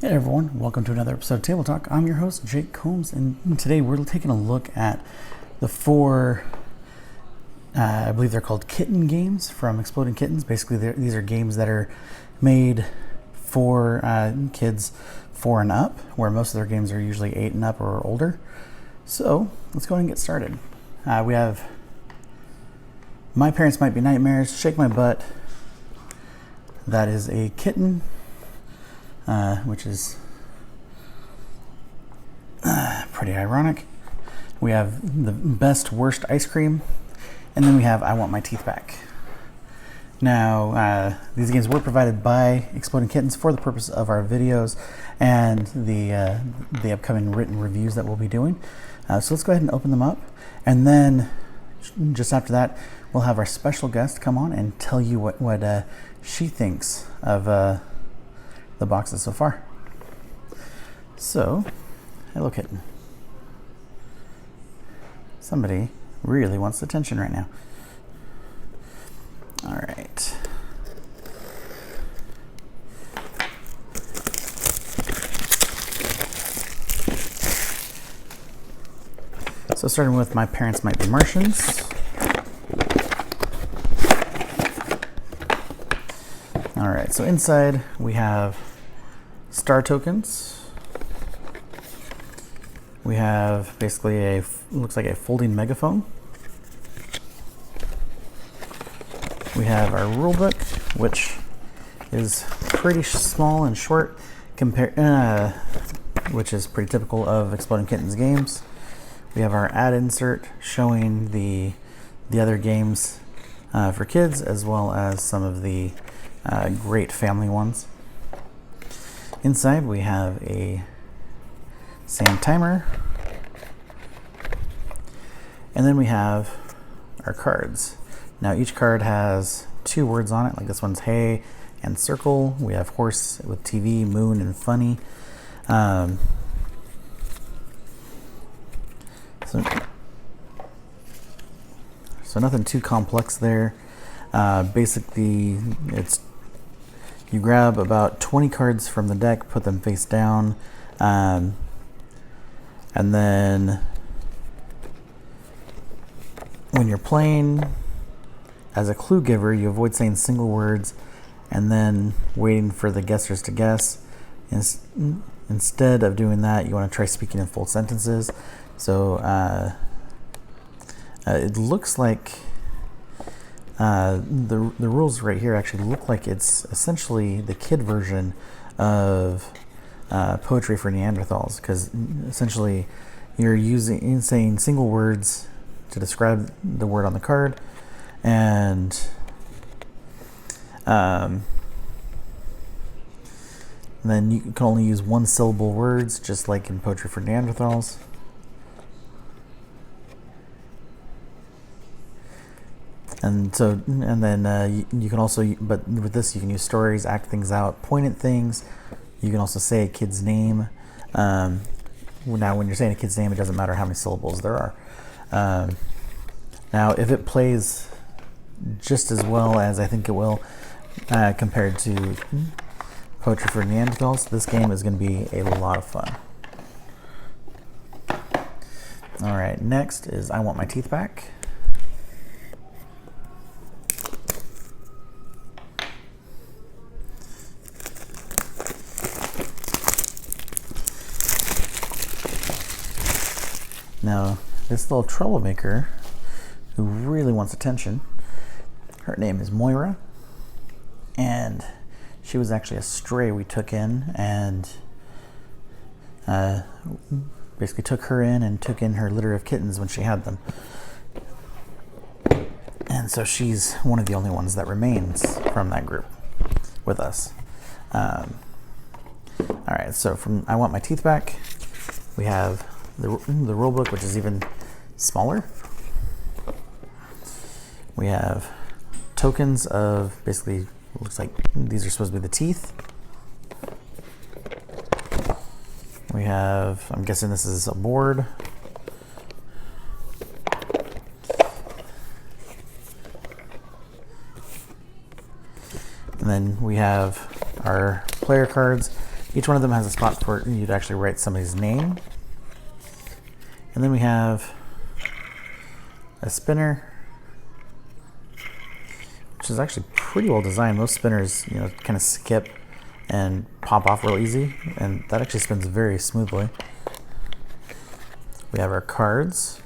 Hey everyone, welcome to another episode of Table Talk. I'm your host, Jake Combs, and today we're taking a look at the four, I believe they're called Kitten Games from Exploding Kittens. Basically, these are games that are made for kids 4 and up, where most of their games are usually 8 and up or older. So, let's go ahead and get started. We have My Parents Might Be Nightmares, Shake My Butt. That is a kitten. Which is pretty ironic. We have the best worst ice cream, and then we have I Want My Teeth Back. Now, these games were provided by Exploding Kittens for the purpose of our videos and the upcoming written reviews that we'll be doing. So let's go ahead and open them up, and then just after that, we'll have our special guest come on and tell you what she thinks of the boxes so far. So, hello kitten. Somebody really wants attention right now. All right. So starting with My Parents Might Be Martians. All right, so inside we have star tokens. We have basically looks like a folding megaphone. We have our rule book, which is pretty small and short, which is pretty typical of Exploding Kittens games. We have our ad insert showing the other games for kids, as well as some of the great family ones. Inside we have a sand timer, and then we have our cards. Now each card has 2 words on it, like this one's hey and circle. We have horse with TV, moon, and funny. So nothing too complex there. Basically, you grab about 20 cards from the deck, put them face down, and then when you're playing, as a clue giver, you avoid saying single words and then waiting for the guessers to guess. Instead of doing that, you want to try speaking in full sentences. So it looks like the rules right here actually look like it's essentially the kid version of poetry for Neanderthals, because essentially you're saying single words to describe the word on the card, and then you can only use 1-syllable words, just like in poetry for Neanderthals. And then you can also, but with this you can use stories, act things out, point at things. You can also say a kid's name. Now when you're saying a kid's name, it doesn't matter how many syllables there are. Now if it plays just as well as I think it will compared to poetry for Neanderthals, this game is going to be a lot of fun. All right, next is I Want My Teeth Back. Now, this little troublemaker who really wants attention, her name is Moira, and she was actually a stray we took in, and basically took her in and took in her litter of kittens when she had them. And so she's one of the only ones that remains from that group with us. All right, so from I Want My Teeth Back, we have the rule book, which is even smaller. We have tokens of basically, looks like these are supposed to be the teeth. We have, I'm guessing this is a board. And then we have our player cards. Each one of them has a spot for you to actually write somebody's name. And then we have a spinner, which is actually pretty well designed. Most spinners, kind of skip and pop off real easy, and that actually spins very smoothly. We have our cards.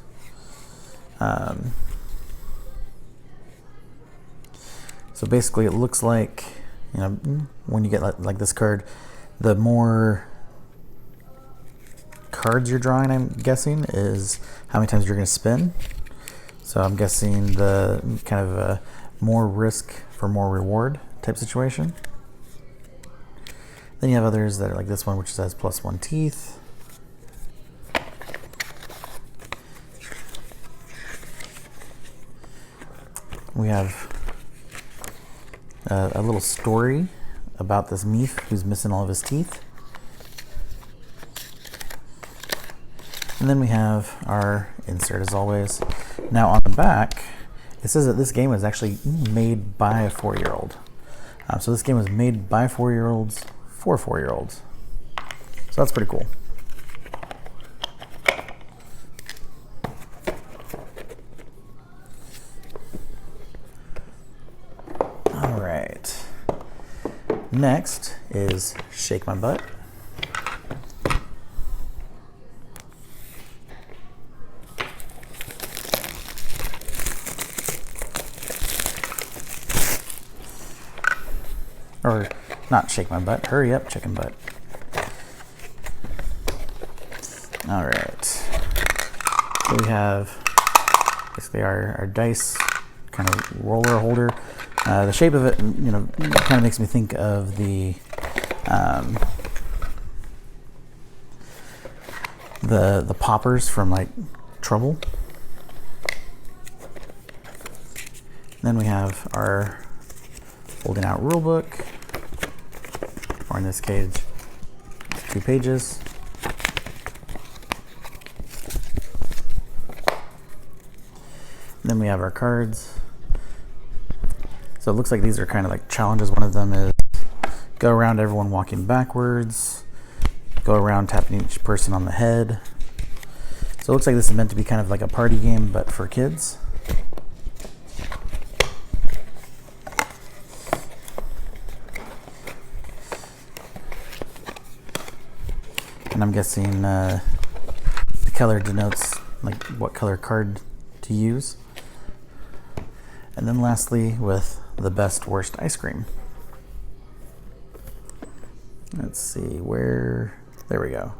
So basically it looks like, when you get like this card, the more cards you're drawing, I'm guessing, is how many times you're going to spin. So I'm guessing the kind of a more risk for more reward type situation. Then you have others that are like this one, which says +1 teeth. We have a little story about this Meef who's missing all of his teeth. And then we have our insert as always. Now on the back, it says that this game was actually made by a 4-year-old. So this game was made by 4-year-olds for 4-year-olds. So that's pretty cool. All right. Next is Shake My Butt. Or not Shake My Butt, Hurry Up Chicken Butt. All right. So we have basically our dice kind of roller holder. The shape of it, kind of makes me think of the poppers from like Trouble. Then we have our folding out rule book, or in this case, 2 pages. Then we have our cards. So it looks like these are kind of like challenges. One of them is go around everyone walking backwards, go around tapping each person on the head. So it looks like this is meant to be kind of like a party game, but for kids. And I'm guessing the color denotes like what color card to use. And then lastly, with the best worst ice cream. Let's see where, there we go.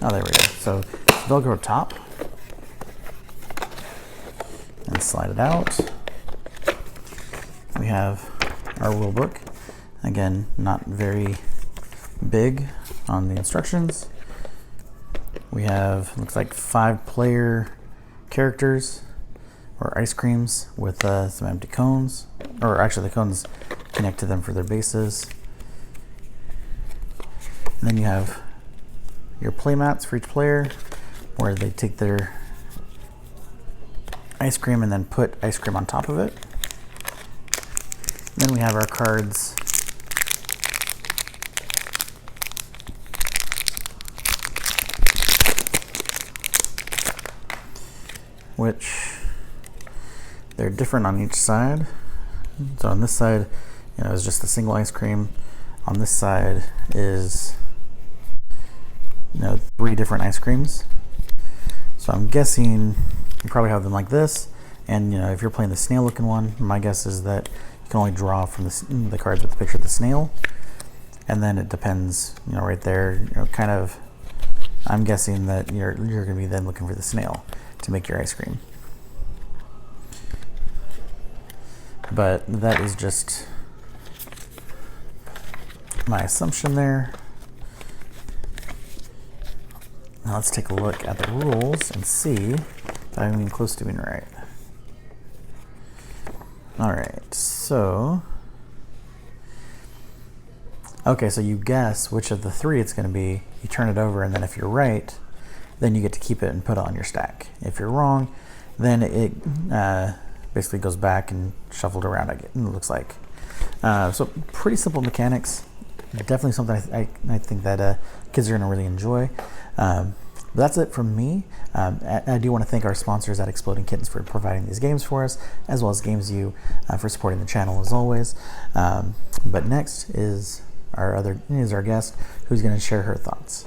Oh, there we go. So Velcro top, and slide it out. We have our rule book. Again, not very big on the instructions. We have, looks like 5-player characters or ice creams with some empty cones, or actually the cones connect to them for their bases. And then you have your play mats for each player, where they take their ice cream and then put ice cream on top of it. And then we have our cards. Which they're different on each side. So on this side, is just a single ice cream. On this side is 3 different ice creams. So I'm guessing you probably have them like this, and if you're playing the snail looking one, my guess is that you can only draw from the cards with the picture of the snail, and then it depends, right there, kind of, I'm guessing that you're going to be then looking for the snail to make your ice cream. But that is just my assumption there. Now let's take a look at the rules and see if I'm even close to being right. All right, so you guess which of the 3 it's going to be. You turn it over, and then if you're right, then you get to keep it and put it on your stack. If you're wrong, then it basically goes back and shuffled around, it looks like. So pretty simple mechanics. Definitely something I think that kids are going to really enjoy. But that's it from me. I do want to thank our sponsors at Exploding Kittens for providing these games for us, as well as Games U for supporting the channel as always. But next is our guest, who's going to share her thoughts.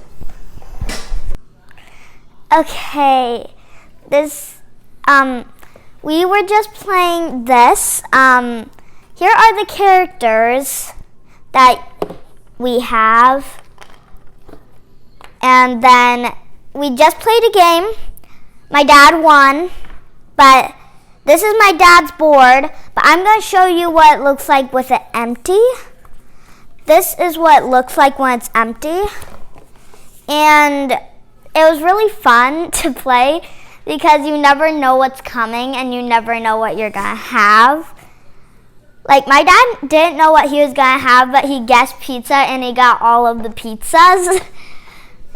Okay, we were just playing this. Here are the characters that we have, and then we just played a game. My dad won, but this is my dad's board, but I'm going to show you what it looks like with it empty. This is what it looks like when it's empty, and it was really fun to play because you never know what's coming and you never know what you're going to have. Like, my dad didn't know what he was going to have, but he guessed pizza and he got all of the pizzas.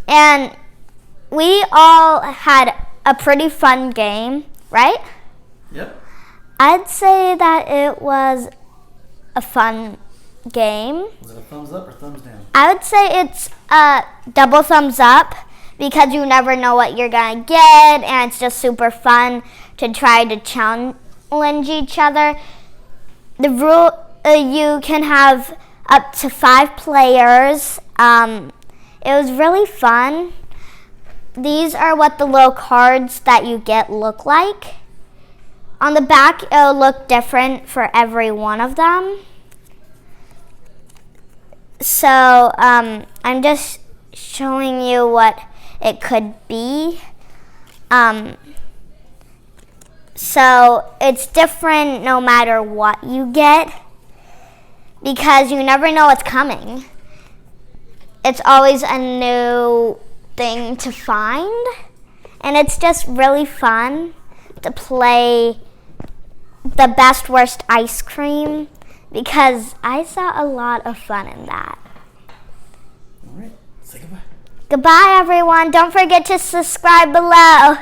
And we all had a pretty fun game, right? Yep. I'd say that it was a fun game. Was it a thumbs up or thumbs down? I would say it's a double thumbs up because you never know what you're going to get, and it's just super fun to try to challenge each other. The rule, you can have up to 5 players. It was really fun. These are what the little cards that you get look like. On the back, it'll look different for every one of them. So I'm just showing you what it could be. So it's different no matter what you get because you never know what's coming. It's always a new thing to find, and it's just really fun to play the best worst ice cream because I saw a lot of fun in that. All right, say goodbye. Goodbye, everyone. Don't forget to subscribe below.